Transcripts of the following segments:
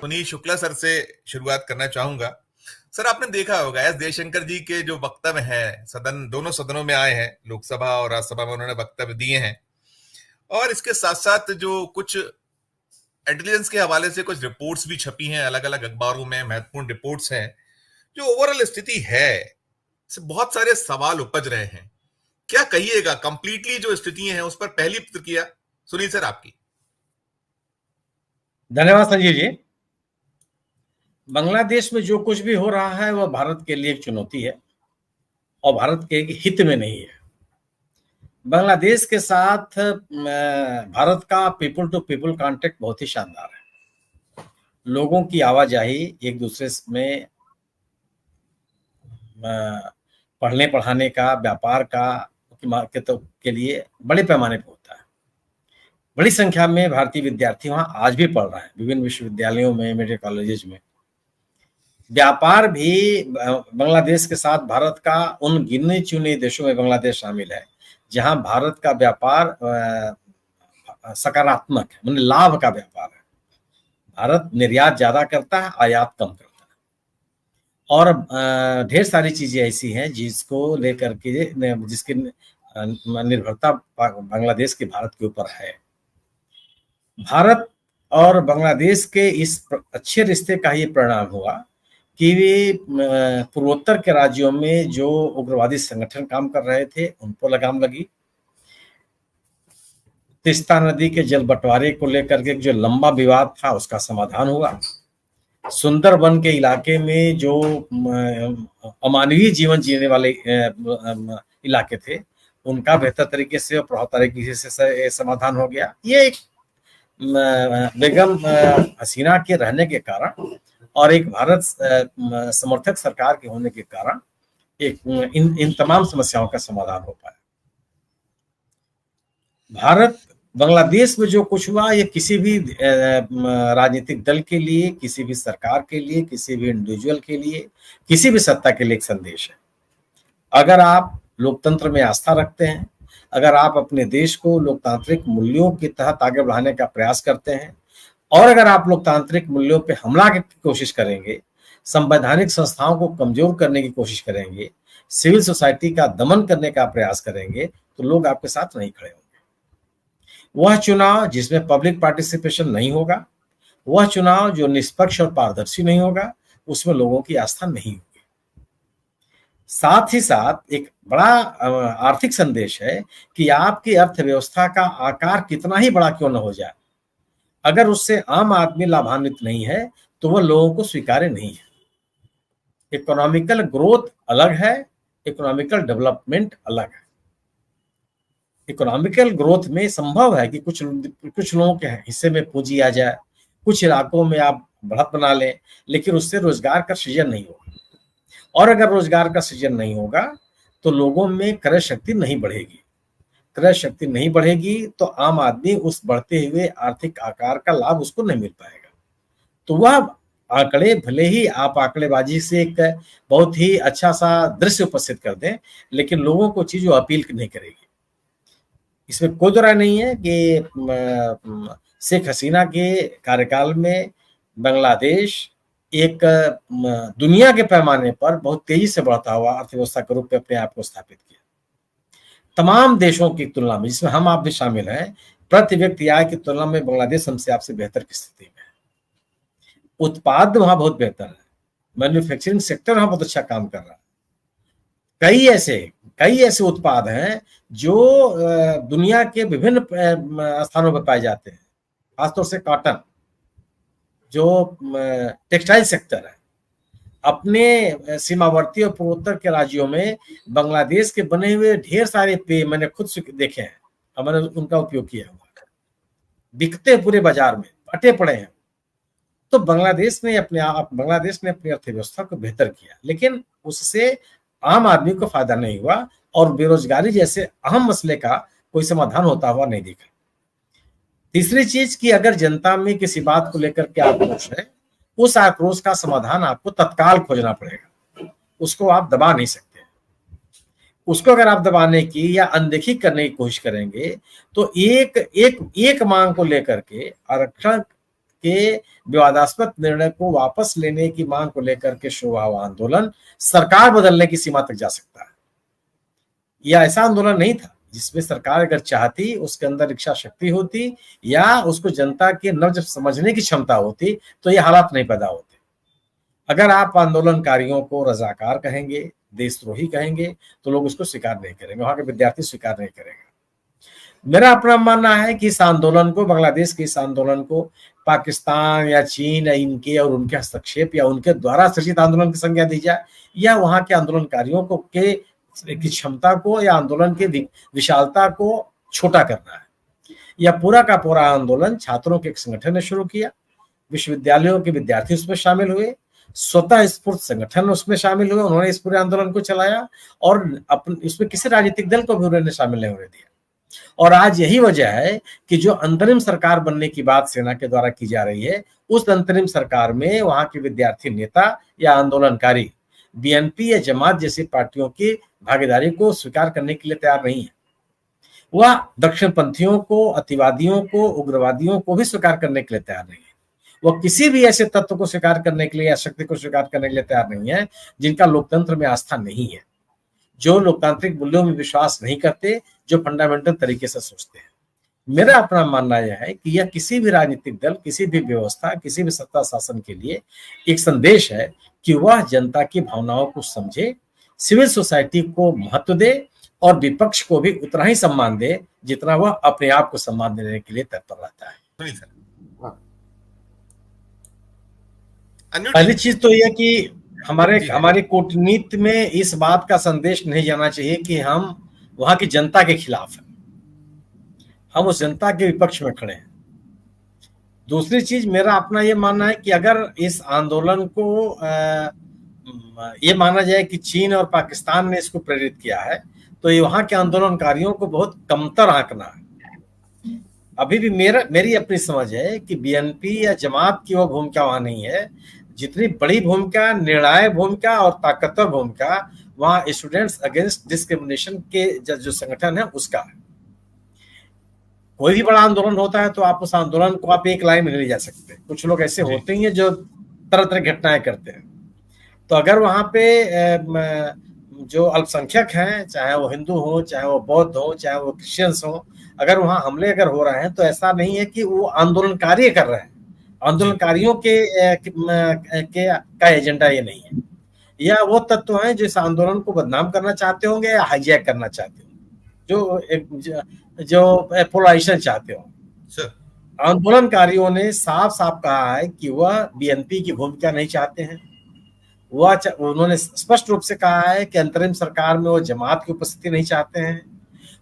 Puneet Shukla sir से शुरुआत करना चाहूंगा। सर, आपने देखा होगा एस जयशंकर जी के जो वक्तव्य हैं, दोनों सदनों में आए हैं, लोकसभा और राज्यसभा में उन्होंने वक्तव्य दिए हैं। और इसके साथ साथ जो कुछ इंटेलिजेंस के हवाले से कुछ रिपोर्ट्स भी छपी हैं अलग अलग अखबारों में, महत्वपूर्ण रिपोर्ट्स हैं। जो ओवरऑल स्थिति है, इससे बहुत सारे सवाल उपज रहे हैं। क्या कहिएगा, कंप्लीटली जो स्थितियां हैं उस पर पहली प्रतिक्रिया सुनील सर आपकी। धन्यवाद संजीव जी। बांग्लादेश में जो कुछ भी हो रहा है वह भारत के लिए एक चुनौती है और भारत के हित में नहीं है। बांग्लादेश के साथ भारत का पीपल टू पीपल कांटेक्ट बहुत ही शानदार है। लोगों की आवाजाही एक दूसरे में पढ़ने पढ़ाने का, व्यापार का के लिए बड़े पैमाने पर होता है। बड़ी संख्या में भारतीय विद्यार्थी वहां आज भी पढ़ रहे हैं, विभिन्न विश्वविद्यालयों में, मेडिकल कॉलेजेस में। व्यापार भी बांग्लादेश के साथ भारत का उन गिने चुने देशों में बांग्लादेश शामिल है जहां भारत का व्यापार सकारात्मक है, मतलब लाभ का व्यापार है। भारत निर्यात ज्यादा करता है, आयात कम करता है। और ढेर सारी चीजें ऐसी हैं जिसको लेकर के जिसकी निर्भरता बांग्लादेश के भारत के ऊपर है। भारत और बांग्लादेश के इस अच्छे रिश्ते का ये परिणाम हुआ कि वे पूर्वोत्तर के राज्यों में जो उग्रवादी संगठन काम कर रहे थे उनको लगाम लगी। तीस्ता नदी के जल बंटवारे को लेकर के जो लंबा विवाद था उसका समाधान हुआ। सुंदरबन के इलाके में जो अमानवीय जीवन जीने वाले इलाके थे उनका बेहतर तरीके से और प्रभावी तरीके से समाधान हो गया। ये एक बेगम हसीना के रहने के कारण और एक भारत समर्थक सरकार के होने के कारण एक इन तमाम समस्याओं का समाधान हो पाया। भारत बांग्लादेश में जो कुछ हुआ ये किसी भी राजनीतिक दल के लिए, किसी भी सरकार के लिए, किसी भी इंडिविजुअल के लिए, किसी भी सत्ता के लिए एक संदेश है। अगर आप लोकतंत्र में आस्था रखते हैं, अगर आप अपने देश को लोकतांत्रिक मूल्यों के तहत आगे बढ़ाने का प्रयास करते हैं और अगर आप लोकतांत्रिक मूल्यों पर हमला की कोशिश करेंगे, संवैधानिक संस्थाओं को कमजोर करने की कोशिश करेंगे, सिविल सोसाइटी का दमन करने का प्रयास करेंगे, तो लोग आपके साथ नहीं खड़े होंगे। वह चुनाव जिसमें पब्लिक पार्टिसिपेशन नहीं होगा, वह चुनाव जो निष्पक्ष और पारदर्शी नहीं होगा, उसमें लोगों की आस्था नहीं होगी। साथ ही साथ एक बड़ा आर्थिक संदेश है कि आपकी अर्थव्यवस्था का आकार कितना ही बड़ा क्यों न हो जाए, अगर उससे आम आदमी लाभान्वित नहीं है तो वह लोगों को स्वीकार्य नहीं है। इकोनॉमिकल ग्रोथ अलग है, इकोनॉमिकल डेवलपमेंट अलग है। इकोनॉमिकल ग्रोथ में संभव है कि कुछ लोगों के हिस्से में पूंजी आ जाए, कुछ इलाकों में आप बढ़त बना लें, लेकिन उससे रोजगार का सृजन नहीं होगा। और अगर रोजगार का सृजन नहीं होगा तो लोगों में क्रय शक्ति नहीं बढ़ेगी। क्रय शक्ति नहीं बढ़ेगी तो आम आदमी उस बढ़ते हुए आर्थिक आकार का लाभ उसको नहीं मिल पाएगा। तो वह आंकड़े भले ही आप आंकड़ेबाजी से एक बहुत ही अच्छा सा दृश्य उपस्थित कर दें, लेकिन लोगों को चीज अपील नहीं करेगी। इसमें कोई दो राय नहीं है कि शेख हसीना के कार्यकाल में बांग्लादेश एक दुनिया के पैमाने पर बहुत तेजी से बढ़ता हुआ अर्थव्यवस्था के रूप में अपने आप को स्थापित किया। तमाम देशों की तुलना में, जिसमें हम आप भी शामिल हैं, प्रति व्यक्ति आय की तुलना में बांग्लादेश हमसे आपसे बेहतर की स्थिति में है। उत्पाद वहां बहुत बेहतर है, मैन्युफैक्चरिंग सेक्टर वहां बहुत अच्छा काम कर रहा है। कई ऐसे उत्पाद हैं जो दुनिया के विभिन्न स्थानों पर पाए जाते हैं, खासतौर से कॉटन, जो टेक्सटाइल सेक्टर है। अपने सीमावर्ती और पूर्वोत्तर के राज्यों में बांग्लादेश के बने हुए ढेर सारे पेय मैंने खुद देखे हैं और मैंने उनका उपयोग किया हुआ, बिकते पूरे बाजार में अटे पड़े हैं। तो बांग्लादेश ने अपनी अर्थव्यवस्था को बेहतर किया, लेकिन उससे आम आदमी को फायदा नहीं हुआ और बेरोजगारी जैसे अहम मसले का कोई समाधान होता हुआ नहीं दिखा। तीसरी चीज कि अगर जनता में किसी बात को लेकर के आक्रोश है, उस आक्रोश का समाधान आपको तत्काल खोजना पड़ेगा, उसको आप दबा नहीं सकते। उसको अगर आप दबाने की या अनदेखी करने की कोशिश करेंगे तो एक मांग को लेकर के, आरक्षण के विवादास्पद निर्णय को वापस लेने की मांग को लेकर के शुरू हुआ आंदोलन सरकार बदलने की सीमा तक जा सकता है। यह ऐसा आंदोलन नहीं था जिसमें सरकार अगर चाहती, उसके अंदर इच्छा शक्ति होती या उसको जनता के नब्ज समझने की क्षमता होती तो ये हालात नहीं पैदा होते। अगर आप आंदोलनकारियों को रजाकार कहेंगे, देशद्रोही कहेंगे, तो लोग उसको स्वीकार नहीं करेंगे, वहां के विद्यार्थी स्वीकार नहीं करेंगे। मेरा अपना मानना है कि इस आंदोलन को, बांग्लादेश के इस आंदोलन को पाकिस्तान या चीन या इनके और उनके हस्तक्षेप या उनके द्वारा सृजित आंदोलन की संज्ञा दी जाए, या वहां के आंदोलनकारियों को की क्षमता को या आंदोलन की विशालता को छोटा करना है। यह पूरा का पूरा आंदोलन छात्रों के एक संगठन ने शुरू किया, विश्वविद्यालयों के विद्यार्थी उसमें शामिल हुए, स्वतः स्फूर्त संगठन उसमें शामिल हुए, उन्होंने इस पूरे आंदोलन को चलाया और इसमें किसी राजनीतिक दल को भी उन्होंने शामिल नहीं होने दिया। और आज यही वजह है कि जो अंतरिम सरकार बनने की बात सेना के द्वारा की जा रही है, उस अंतरिम सरकार में वहां के विद्यार्थी नेता या आंदोलनकारी बीएनपी या जमात जैसी पार्टियों की भागीदारी को स्वीकार करने के लिए तैयार नहीं है। वह दक्षिणपंथियों को, अतिवादियों को, उग्रवादियों को भी स्वीकार करने के लिए तैयार नहीं है। वह किसी भी ऐसे तत्व को स्वीकार करने के लिए या शक्ति को स्वीकार करने के लिए तैयार नहीं है जिनका लोकतंत्र में आस्था नहीं है, जो लोकतांत्रिक मूल्यों में विश्वास नहीं करते, जो फंडामेंटल तरीके से सोचते हैं। मेरा अपना मानना यह है कि यह किसी भी राजनीतिक दल, किसी भी व्यवस्था, किसी भी सत्ता शासन के लिए एक संदेश है कि वह जनता की भावनाओं को समझे, सिविल सोसाइटी को महत्व दे और विपक्ष को भी उतना ही सम्मान दे जितना वह अपने आप को सम्मान देने के लिए तत्पर रहता है। पहली चीज तो यह कि हमारे कूटनीति में इस बात का संदेश नहीं जाना चाहिए कि हम वहां की जनता के खिलाफ हैं, हम उस जनता के विपक्ष में खड़े हैं। दूसरी चीज मेरा अपना ये मानना है कि अगर इस आंदोलन को ये माना जाए कि चीन और पाकिस्तान ने इसको प्रेरित किया है, तो ये वहां के आंदोलनकारियों को बहुत कमतर आंकना है। अभी भी मेरी अपनी समझ है कि बीएनपी या जमात की वो भूमिका वहां नहीं है, जितनी बड़ी भूमिका, निर्णायक भूमिका और ताकतवर भूमिका वहां स्टूडेंट्स अगेंस्ट डिस्क्रिमिनेशन के जो संगठन है उसका है। कोई भी बड़ा आंदोलन होता है तो आप उस आंदोलन को आप एक लाइन में नहीं ले जा सकते। कुछ लोग ऐसे होते ही हैं जो तरह तरह घटनाएं करते हैं। तो अगर वहां पे जो अल्पसंख्यक हैं, चाहे वो हिंदू हो, चाहे वो बौद्ध हो, चाहे वो क्रिश्चियंस हो, अगर वहां हमले अगर हो रहे हैं तो ऐसा नहीं है कि वो आंदोलनकारी कर रहे हैं। आंदोलनकारियों का एजेंडा ये नहीं है। या वो तत्व हैं जो इस आंदोलन को बदनाम करना चाहते होंगे या हाईजैक करना चाहते होंगे, जो पोलराइजेशन चाहते हो। आंदोलनकारियों ने साफ साफ कहा है कि वह बीएनपी की भूमिका नहीं चाहते हैं। उन्होंने स्पष्ट रूप से कहा है कि अंतरिम सरकार में वो जमात की उपस्थिति नहीं चाहते हैं।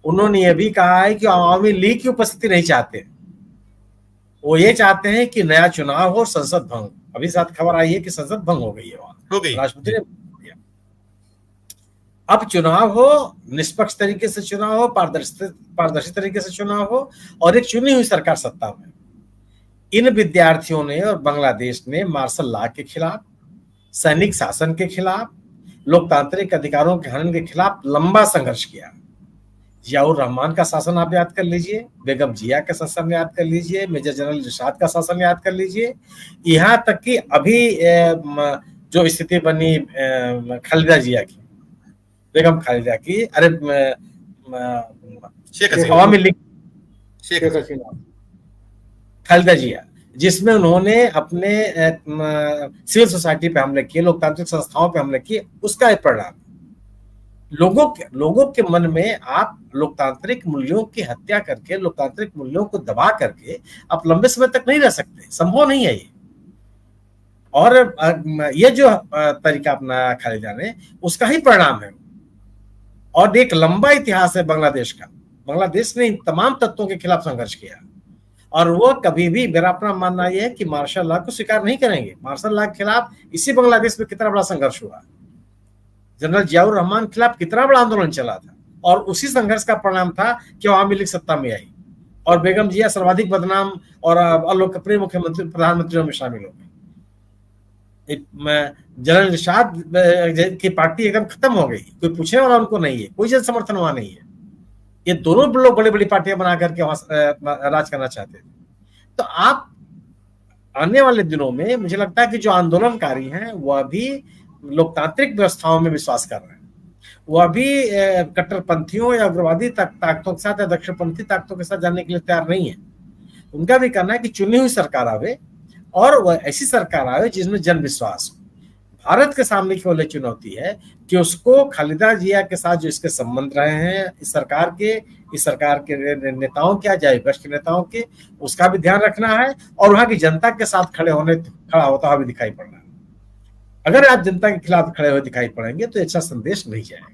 उन्होंने ये भी कहा है कि अवामी लीग की उपस्थिति नहीं चाहते। वो ये चाहते हैं कि नया चुनाव हो, संसद भंग। अभी साथ खबर आई है कि संसद भंग हो गई है, वहां हो गई, राष्ट्रपति ने दिया। अब चुनाव हो, निष्पक्ष तरीके से चुनाव हो, पारदर्शी तरीके से चुनाव हो और एक चुनी हुई सरकार सत्ता में। इन विद्यार्थियों ने और बांग्लादेश ने मार्शल लॉ के खिलाफ, सैनिक शासन के खिलाफ, लोकतांत्रिक अधिकारों के हनन के खिलाफ लंबा संघर्ष किया। जियाउर रहमान का शासन आप याद कर लीजिए, बेगम जिया का शासन याद कर लीजिए, मेजर जनरल इरशाद का शासन याद कर लीजिए, यहाँ तक कि अभी जो स्थिति बनी खालिदा जिया की, बेगम खालिदा की, अरे अवामी लीग खालिदा जिया, जिसमें उन्होंने अपने सिविल सोसाइटी पे हमले किए, लोकतांत्रिक संस्थाओं पे हमले किए, उसका एक परिणाम। लोगों के मन में आप लोकतांत्रिक मूल्यों की हत्या करके, लोकतांत्रिक मूल्यों को दबा करके आप लंबे समय तक नहीं रह सकते, संभव नहीं है ये। और ये जो तरीका अपना खालिदा ने, उसका ही परिणाम है। और एक लंबा इतिहास है बांग्लादेश का। बांग्लादेश ने इन तमाम तत्वों के खिलाफ संघर्ष किया और वो कभी भी, मेरा अपना मानना यह है कि मार्शल लॉ को स्वीकार नहीं करेंगे। मार्शल लॉ के खिलाफ इसी बांग्लादेश में कितना बड़ा संघर्ष हुआ, जनरल जियाउर रहमान के खिलाफ कितना बड़ा आंदोलन चला था, और उसी संघर्ष का परिणाम था कि अवामी लीग सत्ता में आई और बेगम जिया सर्वाधिक बदनाम और अलोकप्रिय मुख्यमंत्री, प्रधानमंत्रियों में शामिल हो गई। जनरल इरशाद की पार्टी एकदम खत्म हो गई, कोई पूछने वाला उनको नहीं है, कोई जन समर्थन वहां नहीं है। ये दोनों लोग बड़ी बड़ी पार्टियां बना करके वहां राज करना चाहते थे। तो आप आने वाले दिनों में मुझे लगता है कि जो आंदोलनकारी हैं वह भी लोकतांत्रिक व्यवस्थाओं में विश्वास कर रहे हैं, वह भी कट्टरपंथियों या उग्रवादी ताकतों के साथ या दक्षिणपंथी ताकतों के साथ जाने के लिए तैयार नहीं है। उनका भी कहना है कि चुनी हुई सरकार आवे और वह ऐसी सरकार आवे जिसमें जन विश्वास हो। भारत के सामने केवल चुनौती है कि उसको खालिदा जिया के साथ जो इसके संबंध रहे हैं इस सरकार के नेताओं के, चाहे विपक्ष के नेताओं के, उसका भी ध्यान रखना है और वहां की जनता के साथ खड़ा होता हुआ भी दिखाई पड़ना है। अगर आप जनता के खिलाफ खड़े हुए दिखाई पड़ेंगे तो अच्छा संदेश नहीं जाएगा।